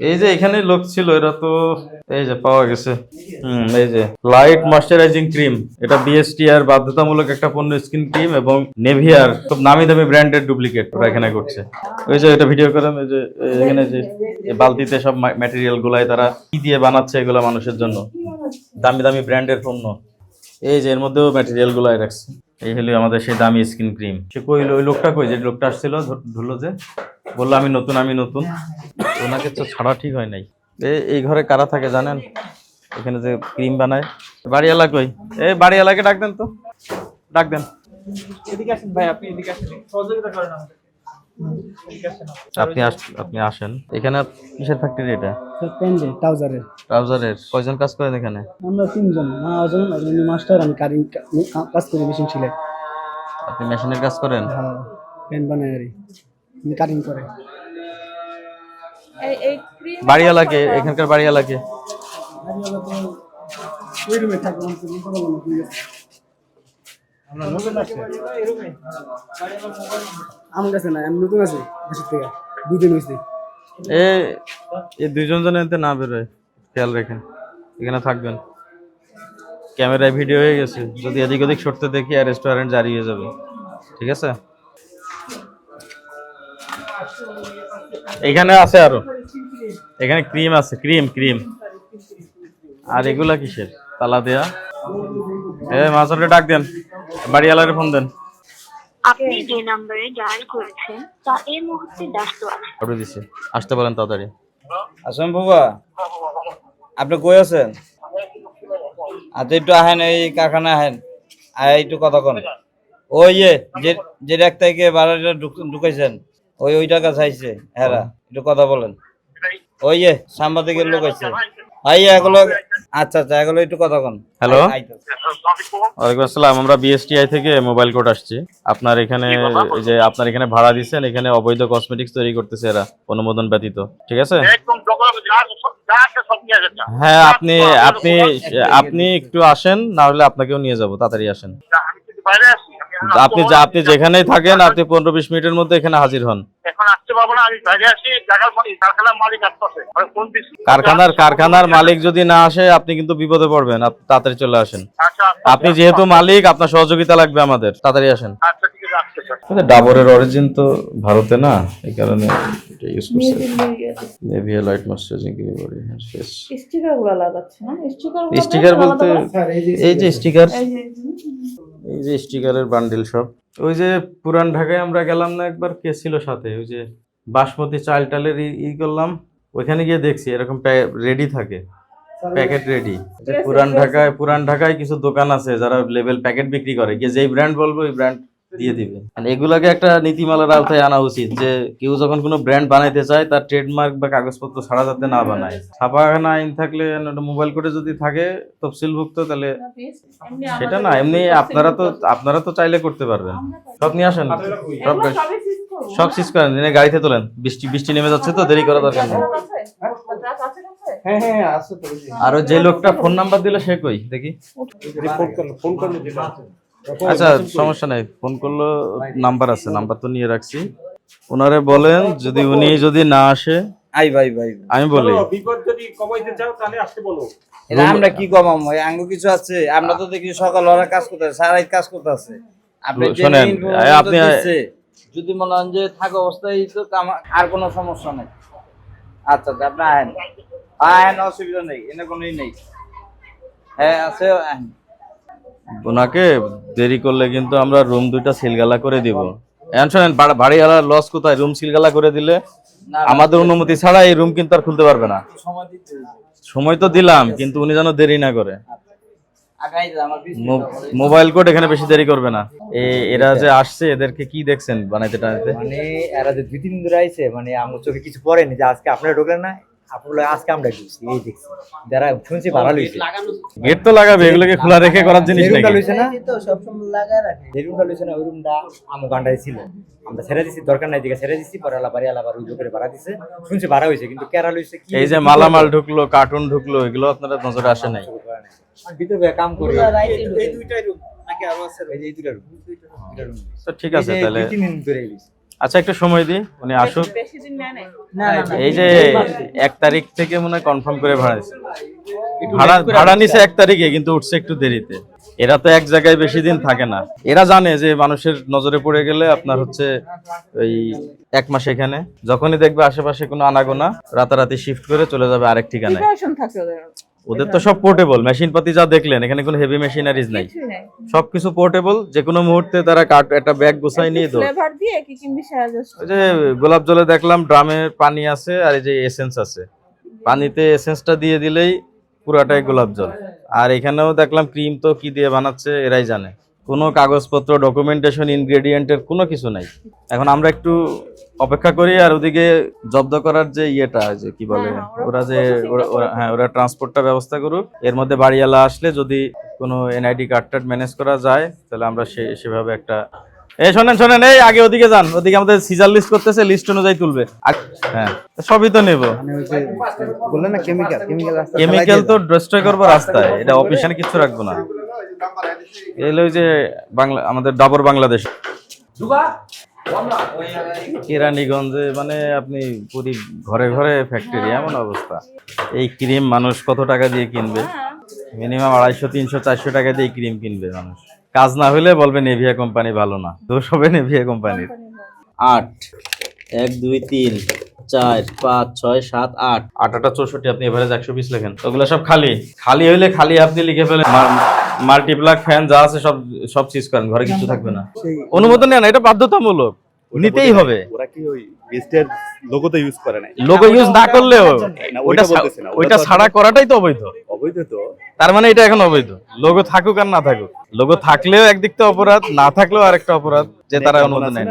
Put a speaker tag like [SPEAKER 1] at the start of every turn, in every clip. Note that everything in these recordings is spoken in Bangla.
[SPEAKER 1] এই যে এখানে লোক ছিল, এরা তো এই যে পাওয়া গেছে। এই যে লাইট ময়শ্চারাইজিং ক্রিম, এটা বিএসটি আর বাধ্যতামূলক একটা পণ্য স্কিন ক্রিম, এবং নেভিয়ার খুব নামি দামি ব্র্যান্ডের ডুপ্লিকেট ওরা এখানে করছে। ওই যে এটা ভিডিও করেন, ওই যে এখানে যে বালতিতে সব ম্যাটেরিয়াল গুলাই তারা কি দিয়ে বানাচ্ছে এগুলা মানুষের জন্য, দামি দামি ব্র্যান্ডের পণ্য। এই যে এর মধ্যেও ম্যাটেরিয়াল গুলাই রাখছে। এই হলো আমাদের সেই দামি স্কিন ক্রিম। সে কইলো, ওই লোকটা কই, যে লোকটা আসছিল ধরলো, যে বললো আমি নতুন আমি নতুন, ওনাকে তো ছাড়া ঠিক হয় নাই। এই ঘরে কারা থাকে জানেন? এখানে যে ক্রিম বানায় বাড়িওয়ালা কই, এই বাড়িওয়ালাকে ডাক দেন তো, ডাক দেন।
[SPEAKER 2] এদিকে আসেন ভাই, আপনি এদিকে আসেন, সহযোগিতা করেন আমাদের।
[SPEAKER 1] আপনি আসেন। এখানে কিসের ফ্যাক্টরি এটা?
[SPEAKER 3] প্যান্ডে ট্রাউজারের।
[SPEAKER 1] ট্রাউজারের। কয়জন কাজ করেন এখানে?
[SPEAKER 3] আমরা 3 জন, মহাজন আর উনি মাস্টার, আমি কাজ করি মেশিন ছিলে।
[SPEAKER 1] আপনি মেশিনের কাজ করেন?
[SPEAKER 3] হ্যাঁ, প্যান্ট বানাই আর উনি কাটিং করে।
[SPEAKER 1] বাড়িওয়ালাকে, এখানকার বাড়িওয়ালাকে?
[SPEAKER 3] ওই রুমে থাকে, আমরা নতুন আসছে আমার কাছে না, আমি নতুন আছি দেশের থেকে 2 দিন হয়েছে।
[SPEAKER 1] এই দুইজন যেন এতে না বেরোয়, খেয়াল রাখেন, এখানে থাকবেন। ক্যামেরায় ভিডিও হয়ে গেছে, যদি এদিক ওদিক সরতে দেখি আর রেস্টুরেন্ট জারি হয়ে যাবে, ঠিক আছে? এখানে আছে আরো, এখানে ক্রিম আছে, ক্রিম। আর এগুলা কিসের তালা দেয়া? মাঝে ডাক দেন, বাড়িওয়ালারে ফোন দেন।
[SPEAKER 4] আপনি যে নম্বরে ডায়াল করেছেন তা এই মুহূর্তে ব্যস্ত আছে।
[SPEAKER 1] অর্ডার দিছি, আসতে বলেন তাড়াতাড়ি।
[SPEAKER 5] আসেন বাবা, আপনি কই আছেন? আচ্ছা একটু আহেন, এই কারখানা আহেন, একটু কথা কন। ওই যে এক থেকে বাড়িটা ঢুকাইছেন, ওই টাকা চাইছে হেরা, একটু কথা বলেন। ওই সাংবাদিকের লোক আছে, এগুলো। আচ্ছা এগুলো একটু কথা কন।
[SPEAKER 1] হ্যালো, ওয়ালাইকুম আসসালাম। আমরা বিএসটিআই থেকে মোবাইল কোড আসছি। আপনার এখানে যে আপনার এখানে ভাড়া দিচ্ছেন, এখানে অবৈধ কসমেটিক্স তৈরি করতেছে এরা, অনুমোদন ব্যতীত, ঠিক আছে? হ্যাঁ, আপনি একটু আসেন, না হলে আপনাকেও নিয়ে যাব, তাড়াতাড়ি আসেন। আপনি যেখানেই থাকেন, আপনি 15-20 মিনিটের মধ্যে এখানে হাজির হন। কারখানার মালিক যদি না আসে, আপনি কিন্তু বিপদে পড়বেন, আপনি তাড়াতাড়ি চলে আসেন। আপনি যেহেতু মালিক, আপনার সহযোগিতা লাগবে আমাদের, তাড়াতাড়ি আসেন। ডাবরের অরিজিন তো ভারতে না, এই কারণে এটা ইউজ করছে। Nivea light moisturizing cream body face.
[SPEAKER 6] স্টিকারগুলো লাগাচ্ছে না?
[SPEAKER 1] স্টিকার বলতে এই যে স্টিকার, এই যে স্টিকারের বান্ডিল সব। ওই যে পুরান ঢাকায় আমরা গেলাম না একবার, কে ছিল সাথে? ওই যে বাসমতি চাল টালের করলাম, ওইখানে গিয়ে দেখছি এরকম রেডি থাকে, প্যাকেট রেডি। পুরান ঢাকায় কিছু দোকান আছে যারা লেবেল প্যাকেট বিক্রি করে, গিয়ে যেই ব্র্যান্ড বলবো ওই ব্র্যান্ড দিয়ে দিবে। মানে এগুলাকে একটা নীতিমালার আওতায় আনা উচিত, যে কেউ যখন কোনো ব্র্যান্ড বানাইতে চায়, তার ট্রেডমার্ক বা কাগজপত্র ছাড়া যাতে না বানায়। ছাপাখানা আইন থাকলে, মোবাইল কোডে যদি থাকে তফসিলভুক্ত, তাহলে সেটা না। এমনি আপনারা তো চাইলে করতে পারবেন। সব নিয়ে আসেন, সব সিজ করেন, গাড়িতে তোলেন। বৃষ্টি নেমে যাচ্ছে তো, দেরি করা দরকার নেই। আর যে লোকটা ফোন নাম্বার দিল, সে কই দেখি? আচ্ছা, সমস্যা নাই, ফোন করলো, নাম্বার আছে, নাম্বার তো নিয়ে রাখছি। ওনারে বলেন, যদি না আসে,
[SPEAKER 5] ভাই
[SPEAKER 1] আমি বলি
[SPEAKER 2] বিপদ যদি কমাইতে চাও তাহলে আসতে বলো।
[SPEAKER 5] আমরা কি কমাম, আঙ্গ কিছু আছে? আমরা তো দেখি সকাল ওরা কাজ করতে, সারাই কাজ করতে আছে। আপনি যদি মনে হন যে থাকা অবস্থায় তো আর কোনো সমস্যা নেই। আচ্ছা আপনি আহেন, অসুবিধা নেই, এনে কোনোই নেই। হ্যাঁ আছে,
[SPEAKER 1] ওনাকে দেরি করলে কিন্তু আমরা রুম 2টা সিলগালা করে দিব। এখন শোনেন, বাড়িওয়ালার লস কোথায়? রুম সিলগালা করে দিলে আমাদের অনুমতি ছাড়া এই রুম কিন্তু আর খুলতে পারবে না। সময় তো দিলাম, কিন্তু উনি যেন দেরি না করে। মোবাইল কোড এখানে বেশি দেরি করবে না। এরা যে আসছে, এদেরকে কি দেখছেন বানাইতে টানাইতে?
[SPEAKER 7] মানে এরা যে 2-3 দিন ধরে আইছে, মানে আমার চোখে কিছু পড়েনি যে আজকে আপনারা ঢোকলেন না, আজকে আমরা ঢুকছি, এই দেখছি। যারা শুনছি ভাড়া লইছে,
[SPEAKER 1] গেট তো লাগাবে, এগুলোকে খোলা রেখে করার জিনিস নাকি?
[SPEAKER 7] লইছে না, সব সময় লাগায় রাখে। যে রুমটা লইছে না, ওই রুমটা আমো গান্ডাই ছিল, আমরা ছেড়ে দিছি, দরকার নাই দিকে ছেড়ে দিছি। পরে বাড়ি আলাবার ওই লোকের ভাড়া দিছে, শুনছি ভাড়া হইছে, কিন্তু কেরা লইছে কি?
[SPEAKER 1] এই যে মালামাল ঢুকলো, কার্টুন ঢুকলো, এগুলো আপনারা নজরে আসে নাই?
[SPEAKER 7] ভিতরে কাম করে
[SPEAKER 2] এই দুইটাই রুম নাকি আরো আছে?
[SPEAKER 7] এই যে এই দুইটা রুম,
[SPEAKER 1] তো ঠিক আছে, তাহলে
[SPEAKER 7] 2-3 দিন ধরে লইছে।
[SPEAKER 1] আচ্ছা একটু সময় দিই, উনি আসুক।
[SPEAKER 6] বেশি দিন নেয় নাই।
[SPEAKER 3] না না না
[SPEAKER 1] এই যে 1 তারিখ থেকে মনে হয় কনফার্ম করে ভাড়া দিচ্ছে। ভাড়া নিছে 1 তারিখে, কিন্তু উঠছে একটু দেরিতে। এরা তো এক জায়গায় বেশি দিন থাকে না। এরা জানে যে মানুষের নজরে পড়ে গেলে আপনার হচ্ছে ওই 1 মাস এখানে, যখনই দেখবে আশেপাশে কোনো আনাগোনা রাতারাতি শিফট করে চলে যাবে আরেক ঠিকানায়।
[SPEAKER 6] প্রিপারেশন থাকে ওদের।
[SPEAKER 1] ওদের তো সব পোর্টেবল মেশিনপাতি, যা দেখলেন এখানে কোনো হেভি মেশিনারিজ নাই,
[SPEAKER 6] কিছুই নাই।
[SPEAKER 1] সবকিছু পোর্টেবল। যে কোনো মুহূর্তে তারা একটা ব্যাগ গুছাই নিয়ে দৌড়।
[SPEAKER 6] ফ্লেভার দিয়ে কি কি মিশায় জাস্ট।
[SPEAKER 1] ওই যে গোলাপ জলে দেখলাম ড্রামে পানি আছে, আর এই যে এসেন্স আছে, পানিতে এসেন্সটা দিয়ে দিলেই পুরাটাই গোলাপ জল। আর এখানেও দেখলাম ক্রিম তো কি দিয়ে বানাচ্ছে এরাই জানে, কোনো কাগজপত্র ডকুমেন্টেশন ইনগ্রেডিয়েন্টের কোনো কিছু নাই। এখন আমরা একটু অপেক্ষা করি, আর ওদিকে জব্দ করার যে ইয়েটা যে কি বলে ওরা যে ওরা ট্রান্সপোর্টটা ব্যবস্থা করুক। এর মধ্যে বাড়িওয়ালা আসলে যদি কোনো এনআইডি কার্ড ম্যানেজ করা যায় তাহলে আমরা সেভাবে একটা এই শোনেন এই আগে ওদিকে যান, ওদিকে আমাদের সিজার লিস্ট করতেছে, লিস্ট অনুযায়ী তুলবে। হ্যাঁ সবই তো নেব।
[SPEAKER 3] মানে ওই যে বললেন না
[SPEAKER 1] কেমিক্যাল তো ডিস্ট্রয় করবো রাস্তায়, এটা অফিসিয়ালি কিছু রাখবো না। এলো ওই যে বাংলা আমাদের ডাবর বাংলাদেশ কেরানীগঞ্জে, মানে আপনি পুরি ঘরে ঘরে ফ্যাক্টরি, এমন অবস্থা। এই ক্রিম মানুষ কত টাকা দিয়ে কিনবে? মিনিমাম 250, 300, 400 টাকা দিয়ে ক্রিম কিনবে মানুষ। কাজ না হলে বলবে নেভিয়া কোম্পানি ভালো না, দোষ হবে নেভিয়া কোম্পানির। 8 1 2 3 4 5 6 7 8 8 8 64, আপনি এভারেজ 120 লেখেন। ওগুলো সব খালি হইলে খালি আপনি লিখে ফেলেন। মাল্টিপ্লাক ফ্যান যা আছে সব চিজ করেন, ঘরে কিছু থাকবে না। অনুমোদন নেন, এটা বাধ্যতামূলক, নিতেই হবে।
[SPEAKER 8] ওরা কি ওই বেস্টের লোগো তো ইউজ করে না?
[SPEAKER 1] লোগো ইউজ না করলেও
[SPEAKER 8] না, ওইটা বলতেছি না,
[SPEAKER 1] ওইটা ছাড়া করাটাই তো অবৈধ।
[SPEAKER 8] অবৈধ তো।
[SPEAKER 1] তার মানে এটা এখন অবৈধ। লোগো থাকুক আর না থাকুক, লোগো থাকলেও একদিক তো অপরাধ, না থাকলেও আরেকটা অপরাধ, যে তারা অনুমোদন নেয়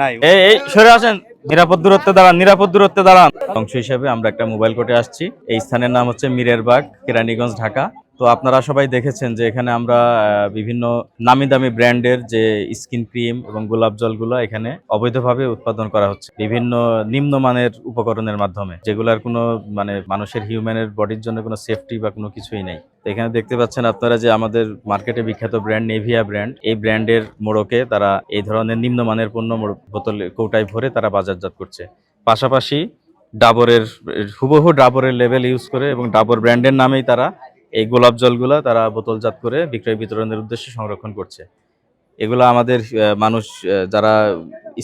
[SPEAKER 8] নাই।
[SPEAKER 1] এই সরে আসেন, নিরাপদ দূরত্বে দাঁড়ান। অংশ হিসেবে আমরা একটা মোবাইল কোর্টে আসছি। এই স্থানের নাম হচ্ছে মিরেরবাগ, কেরানীগঞ্জ, ঢাকা। তো আপনারা সবাই দেখেছেন যে এখানে আমরা বিভিন্ন নামি দামি ব্র্যান্ডের যে স্কিন ক্রিম এবং গোলাপ জলগুলো এখানে অবৈধভাবে উৎপাদন করা হচ্ছে বিভিন্ন নিম্নমানের উপকরণের মাধ্যমে, যেগুলোর কোনো মানে মানুষের হিউম্যানের বডির জন্য কোনো সেফটি বা কোনো কিছুই নেই। এখানে দেখতে পাচ্ছেন আপনারা যে আমাদের মার্কেটে বিখ্যাত ব্র্যান্ড নেভিয়া ব্র্যান্ড, এই ব্র্যান্ডের মোড়কে তারা এই ধরনের নিম্নমানের পণ্য বোতলে কৌটায় ভরে তারা বাজারজাত করছে। পাশাপাশি হুবহু ডাবরের লেভেল ইউজ করে এবং ডাবর ব্র্যান্ডের নামেই তারা এই গোলাপ জলগুলা তারা বোতলজাত করে বিক্রয় বিতরণের উদ্দেশ্যে সংরক্ষণ করছে। এগুলো আমাদের মানুষ যারা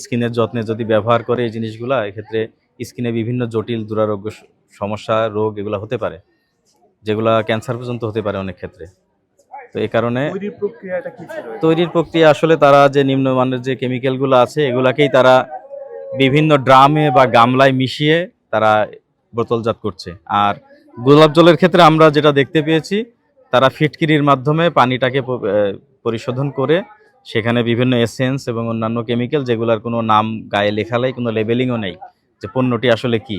[SPEAKER 1] স্কিনের যত্নে যদি ব্যবহার করে এই জিনিসগুলা, এক্ষেত্রে স্কিনে বিভিন্ন জটিল দুরারোগ্য সমস্যা, রোগ এগুলো হতে পারে, যেগুলা ক্যান্সার পর্যন্ত হতে পারে অনেক ক্ষেত্রে। তো এই কারণে তৈরির প্রক্রিয়া আসলে তারা যে নিম্নমানের যে কেমিক্যালগুলো আছে এগুলাকেই তারা বিভিন্ন ড্রামে বা গামলায় মিশিয়ে তারা বোতলজাত করছে। আর গোলাপ জলের ক্ষেত্রে আমরা যেটা দেখতে পেয়েছি, তারা ফিটকিরির মাধ্যমে পানিটাকে পরিশোধন করে সেখানে বিভিন্ন এসেন্স এবং অন্যান্য কেমিক্যাল, যেগুলোর কোনো নাম গায়ে লেখালাই, কোনো লেবেলিংও নেই যে পণ্যটি আসলে কি,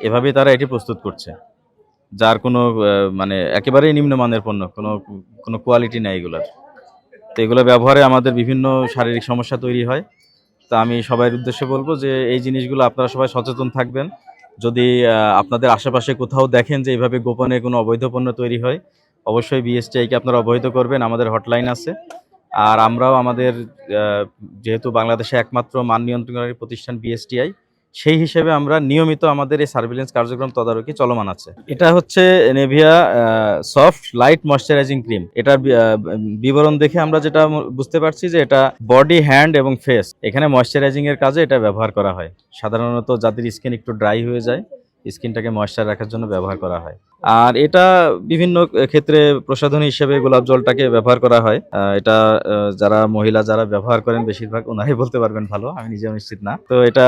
[SPEAKER 1] এভাবেই তারা এটি প্রস্তুত করছে, যার কোনো মানে একেবারেই নিম্নমানের পণ্য, কোনো কোয়ালিটি নেই এগুলার। তো এগুলো ব্যবহারে আমাদের বিভিন্ন শারীরিক সমস্যা তৈরি হয়। তো আমি সবার উদ্দেশ্যে বলবো যে এই জিনিসগুলো আপনারা সবাই সচেতন থাকবেন। যদি আপনাদের আশেপাশে কোথাও দেখেন যে এইভাবে গোপনে কোনো অবৈধ পণ্য তৈরি হয়, অবশ্যই বিএসটিআইকে আপনারা অবহিত করবেন। আমাদের হটলাইন আছে। আর আমরাও আমাদের যেহেতু বাংলাদেশে একমাত্র মান নিয়ন্ত্রণকারী প্রতিষ্ঠান বিএসটিআই, সেই হিসেবে আমরা নিয়মিত আমাদের এই সার্ভিলেন্স কার্যক্রম তদারকি চলমান আছে। এটা হচ্ছে Nivea soft light moisturizing cream. এটার বিবরণ দেখে আমরা যেটা বুঝতে পারছি যে এটা বডি, হ্যান্ড এবং ফেস এখানে ময়শ্চারাইজিং এর কাজে এটা ব্যবহার করা হয়। সাধারণত যাদের স্কিন একটু ড্রাই হয়ে যায়, স্কিনটাকে ময়শ্চার রাখার জন্য ব্যবহার করা হয়। আর এটা বিভিন্ন ক্ষেত্রে প্রসাধনী হিসেবে গোলাপ জলটাকে ব্যবহার করা হয়। এটা যারা মহিলা যারা ব্যবহার করেন বেশিরভাগ ওনারাই বলতে পারবেন ভালো, আমি নিজেও নিশ্চিত না। তো এটা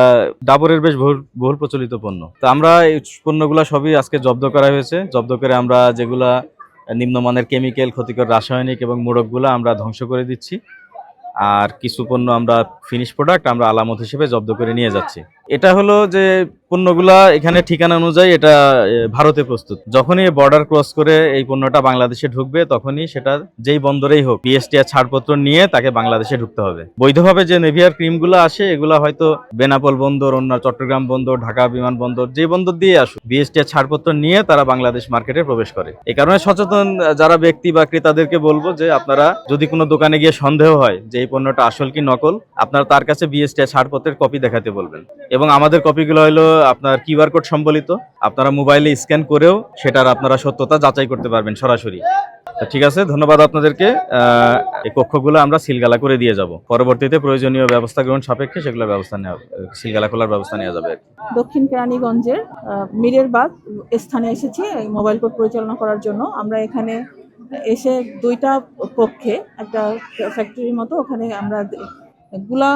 [SPEAKER 1] ডাবরের বেশ বহুল প্রচলিত পণ্য। তো আমরা এই পণ্যগুলা সবই আজকে জব্দ করা হয়েছে। জব্দ করে আমরা যেগুলা নিম্নমানের কেমিক্যাল, ক্ষতিকর রাসায়নিক এবং মোড়কগুলা আমরা ধ্বংস করে দিচ্ছি। আর কিছু পণ্য আমরা ফিনিশ প্রোডাক্ট আমরা আলামত হিসেবে জব্দ করে নিয়ে যাচ্ছি। এটা হলো যে পণ্যগুলা এখানে ঠিকানা অনুযায়ী এটা ভারতে প্রস্তুত। যখনই বর্ডার ক্রস করে এই পণ্যটা বাংলাদেশে ঢুকবে তখনই সেটা যেই বন্দরেই হোক বিএসটিআই ছাড়পত্র নিয়ে তাকে বাংলাদেশে ঢুকতে হবে। বৈধভাবে যে নেভিয়ার ক্রিমগুলো আসে এগুলা হয়তো বেনাপোল বন্দর, অন্য চট্টগ্রাম বন্দর, ঢাকা বিমানবন্দর, যে বন্দর দিয়ে আসুক বিএসটিআই ছাড়পত্র নিয়ে তারা বাংলাদেশ মার্কেটে প্রবেশ করে। এই কারণে সচেতন যারা ব্যক্তি বা ক্রেতাদেরকে বলবো যে আপনারা যদি কোনো দোকানে গিয়ে সন্দেহ হয় যে এই পণ্যটা আসল কি নকল, আপনারা তার কাছে বিএসটিআই ছাড়পত্রের কপি দেখাতে বলবেন। এবং আমাদের কপিগুলো হলো আপনার কিউআর কোড সম্বলিত, আপনারা মোবাইলে স্ক্যান করেও সেটার আপনারা সত্যতা যাচাই করতে পারবেন সরাসরি। ঠিক আছে, ধন্যবাদ আপনাদেরকে। এই কক্ষগুলো আমরা সিলগালা করে দিয়ে যাব, পরবর্তীতে প্রয়োজনীয় ব্যবস্থা গ্রহণ সাপেক্ষে সেগুলো ব্যবস্থা নেওয়া, সিলগালা খোলার ব্যবস্থা নেওয়া যাবে।
[SPEAKER 6] দক্ষিণ কেরানীগঞ্জের মিরের বাগ স্থানে এসেছি এই মোবাইল কোর্ট পরিচালনা করার জন্য। আমরা এখানে এসে দুইটা কক্ষে, একটা ফ্যাক্টরির মতো, ওখানে আমরা গুলা,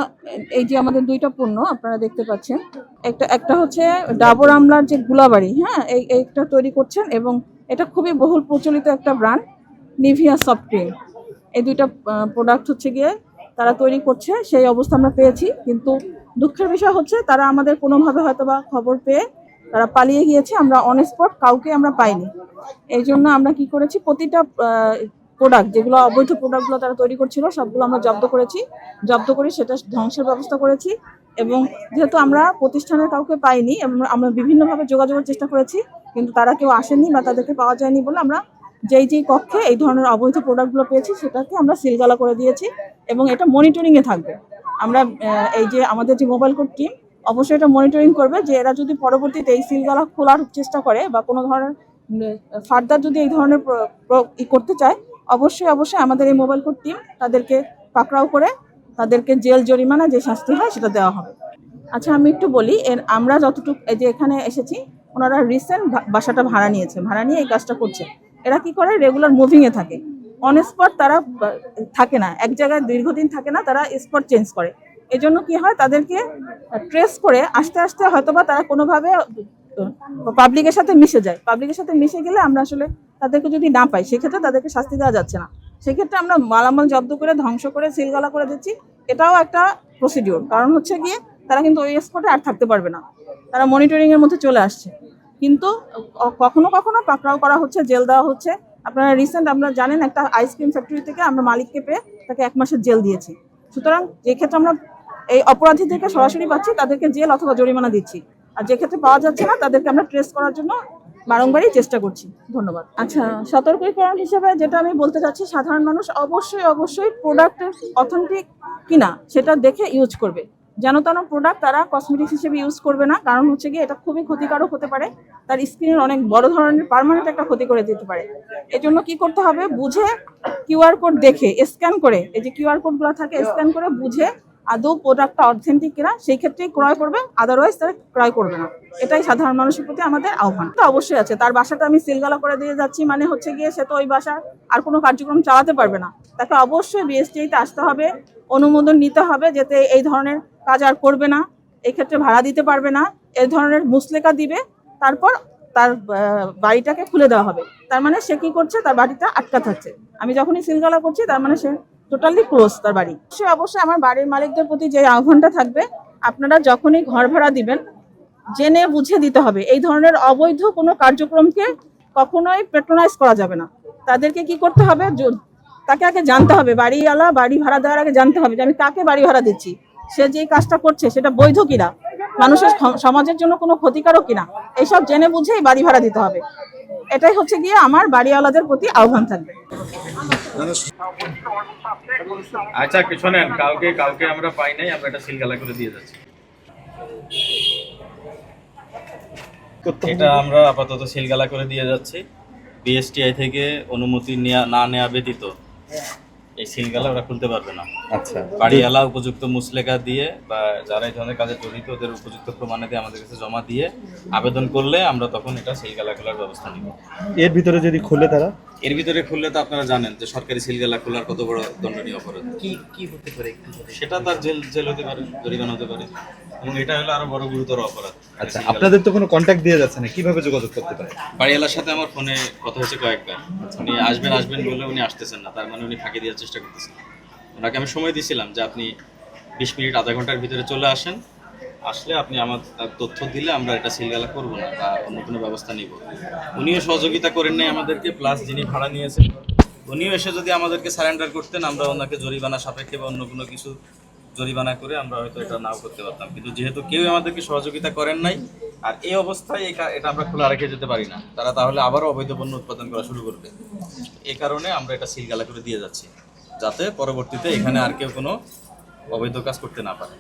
[SPEAKER 6] এই যে আমাদের দুইটা পণ্য আপনারা দেখতে পাচ্ছেন, একটা হচ্ছে ডাবর আমলার যে গুলাবাড়ি, হ্যাঁ, এইটা তৈরি করছেন এবং এটা খুবই বহুল প্রচলিত একটা ব্র্যান্ড নিভিয়া সফট ক্রিম। এই দুইটা প্রোডাক্ট হচ্ছে গিয়ে তারা তৈরি করছে, সেই অবস্থা আমরা পেয়েছি। কিন্তু দুঃখের বিষয় হচ্ছে তারা আমাদের কোনোভাবে হয়তোবা খবর পেয়ে তারা পালিয়ে গিয়েছে, আমরা অন স্পট কাউকে আমরা পাইনি। এই জন্য আমরা কি করেছি, প্রতিটা প্রোডাক্ট যেগুলো অবৈধ প্রোডাক্টগুলো তারা তৈরি করছিল সবগুলো আমরা জব্দ করেছি, জব্দ করে সেটা ধ্বংসের ব্যবস্থা করেছি। এবং যেহেতু আমরা প্রতিষ্ঠানের কাউকে পাইনি এবং আমরা বিভিন্নভাবে যোগাযোগের চেষ্টা করেছি কিন্তু তারা কেউ আসেনি বা তাদেরকে পাওয়া যায়নি বলে আমরা যেই কক্ষে এই ধরনের অবৈধ প্রোডাক্টগুলো পেয়েছি সেটাকে আমরা সিলগালা করে দিয়েছি এবং এটা মনিটরিংয়ে থাকবে। আমরা এই যে আমাদের যে মোবাইল কোর্ট টিম অবশ্যই এটা মনিটরিং করবে যে এরা যদি পরবর্তীতে এই সিলগালা খোলার চেষ্টা করে বা কোনো ধরনের ফার্দার যদি এই ধরনের করতে চায়, অবশ্যই আমাদের এই মোবাইল কোর্ট টিম তাদেরকে পাকড়াও করে তাদেরকে জেল জরিমানা যে শাস্তি হয় সেটা দেওয়া হবে। আচ্ছা, আমি একটু বলি, আমরা যতটুকু এই যে এখানে এসেছি, ওনারা রিসেন্ট বাসাটা ভাড়া নিয়েছে, ভাড়া নিয়ে এই কাজটা করছে। এরা কি করে, রেগুলার মুভিংয়ে থাকে, অন স্পট তারা থাকে না, এক জায়গায় দীর্ঘদিন থাকে না, তারা স্পট চেঞ্জ করে। এই জন্য কি হয়, তাদেরকে ট্রেস করে আস্তে আস্তে হয়তোবা তারা কোনোভাবে পাবলিকের সাথে মিশে যায়। পাবলিকের সাথে মিশে গেলে আমরা আসলে তাদেরকে যদি না পাই সেক্ষেত্রে তাদেরকে শাস্তি দেওয়া যাচ্ছে না। সেক্ষেত্রে আমরা মালামাল জব্দ করে ধ্বংস করে সিলগালা করে দিচ্ছি, এটাও একটা প্রসিডিওর। কারণ হচ্ছে গিয়ে তারা কিন্তু ওই স্পটে আর থাকতে পারবে না, তারা মনিটরিংয়ের মধ্যে চলে আসছে। কিন্তু কখনো কখনো পাকড়াও করা হচ্ছে, জেল দেওয়া হচ্ছে। আপনারা রিসেন্ট আপনারা জানেন একটা আইসক্রিম ফ্যাক্টরি থেকে আমরা মালিককে পেয়ে তাকে 1 মাসের জেল দিয়েছি। সুতরাং যে ক্ষেত্রে আমরা এই অপরাধীদেরকে সরাসরি পাচ্ছি তাদেরকে জেল অথবা জরিমানা দিচ্ছি, আর যে ক্ষেত্রে পাওয়া যাচ্ছে না তাদেরকে আমরা ট্রেস করার জন্য বারংবারই চেষ্টা করছি। ধন্যবাদ। আচ্ছা, সতর্কীকরণ হিসেবে যেটা আমি বলতে চাচ্ছি, সাধারণ মানুষ অবশ্যই প্রোডাক্টের অথেন্টিক কিনা সেটা দেখে ইউজ করবে। যেন তেন প্রোডাক্ট তারা কসমেটিক্স হিসেবে ইউজ করবে না, কারণ হচ্ছে গিয়ে এটা খুবই ক্ষতিকারক হতে পারে, তার স্কিনের অনেক বড় ধরনের পার্মানেন্ট একটা ক্ষতি করে দিতে পারে। এই জন্য কি করতে হবে, বুঝে কিউআর কোড দেখে স্ক্যান করে, এই যে কিউআর কোডগুলো থাকে স্ক্যান করে বুঝে আদৌ প্রোডাক্টটা অথেন্টিক কিনা সেই ক্ষেত্রেই ক্রয় করবে, আদারওয়াইজ তারা ক্রয় করবে না। এটাই সাধারণ মানুষের প্রতি আমাদের আহ্বান। তো অবশ্যই আছে, তার বাসাটা আমি সিলগালা করে দিয়ে যাচ্ছি মানে হচ্ছে গিয়ে সে তো ওই বাসার আর কোনো কার্যক্রম চালাতে পারবে না, তাকে অবশ্যই বিএসটিআইতে আসতে হবে, অনুমোদন নিতে হবে যাতে এই ধরনের কাজ আর করবে না, এই ক্ষেত্রে ভাড়া দিতে পারবে না, এই ধরনের মুসলেকা দিবে, তারপর তার বাড়িটাকে খুলে দেওয়া হবে। তার মানে সে কি করছে, তার বাড়িটা আটকা থাকছে। আমি যখনই সিলগালা করছি তার মানে সে টোটালি ক্লোজ তার বাড়ি। অবশ্যই আমার বাড়ির মালিকদের প্রতি যে আহ্বানটা থাকবে, আপনারা যখনই ঘর ভাড়া দিবেন জেনে বুঝে দিতে হবে। এই ধরনের অবৈধ কোনো কার্যক্রমকে কখনোই পেট্রোনাইজ করা যাবে না। তাদেরকে কি করতে হবে, তাকে আগে জানতে হবে, বাড়িওয়ালা বাড়ি ভাড়া দেওয়ার আগে জানতে হবে যে আমি কাকে বাড়ি ভাড়া দিচ্ছি, সে যেই কাজটা করছে সেটা বৈধ কিনা, মানুষের সমাজের জন্য কোনো ক্ষতিকারক কিনা, এইসব জেনে বুঝেই বাড়ি ভাড়া দিতে হবে। এটাই হচ্ছে গিয়ে আমার বাড়িওয়ালাদের প্রতি আহ্বান থাকবে।
[SPEAKER 1] আচ্ছা, শোনেন, কাউকে আমরা পাই নাই, আমরা এটা সিলগালা করে দিয়ে যাচ্ছি। এটা আমরা আপাতত সিলগালা করে দিয়ে যাচ্ছি। বিএসটিআই থেকে অনুমতি না নেওয়া ব্যতীত এই সিলগালা ওরা খুলতে পারবে না।
[SPEAKER 8] আচ্ছা,
[SPEAKER 1] বাড়িওয়ালা উপযুক্ত মুসলেকা দিয়ে বা যারা এই ধরনের কাজে জড়িত ওদের উপযুক্ত প্রমাণে দিয়ে আমাদের কাছে জমা দিয়ে আবেদন করলে আমরা তখন এটা সিলগালা খোলার ব্যবস্থা নিব।
[SPEAKER 8] এর ভিতরে যদি খুলে তারা,
[SPEAKER 1] এর ভিতরে খুললে তো আপনারা জানেন যে সরকারি সিলগালা খোলার কত বড় দণ্ডনীয় অপরাধ।
[SPEAKER 7] কি হতে পারে
[SPEAKER 1] সেটা তার জেল হতে পারে, জরিমানা হতে পারে, এবং এটা হলো আরো বড় গুরুতর অপরাধ।
[SPEAKER 8] আচ্ছা, আপনাদের তো কোনো কন্ট্যাক্ট দিয়ে যাচ্ছে না, কিভাবে যোগাযোগ করতে পারে?
[SPEAKER 1] বাড়িওয়ালার সাথে আমার ফোনে কথা হয়েছে কয়েকবার, উনি আসবেন বলে উনি আসতেছেন না, তার মানে উনি ফাঁকি দেওয়ার চেষ্টা করতেছেন। ওনাকে আমি সময় দিয়েছিলাম যে আপনি 20 মিনিট আধা ঘন্টার ভিতরে চলে আসেন, আসলে আপনি আমার তথ্য দিলে আমরা এটা সিলগালা করবো না বা অন্য কোনো ব্যবস্থা নিব। উনিও সহযোগিতা করেন নাই আমাদেরকে, প্লাস যিনি ভাড়া নিয়েছেন উনিও এসে যদি আমাদেরকে সারেন্ডার করতেন আমরা ওনাকে জরিমানা সাপেক্ষে বা অন্য কোনো কিছু জরিমানা করে আমরা হয়তো এটা নাও করতে পারতাম, কিন্তু যেহেতু কেউ আমাদেরকে সহযোগিতা করেন নাই, আর এই অবস্থায় এটা আমরা খোলা রেখে যেতে পারি না, তারা তাহলে আবারও অবৈধ পণ্য উৎপাদন করা শুরু করবে। এই কারণে আমরা এটা সিলগালা করে দিয়ে যাচ্ছি, যাতে পরবর্তীতে এখানে আর কেউ কোনো অবৈধ কাজ করতে না পারে।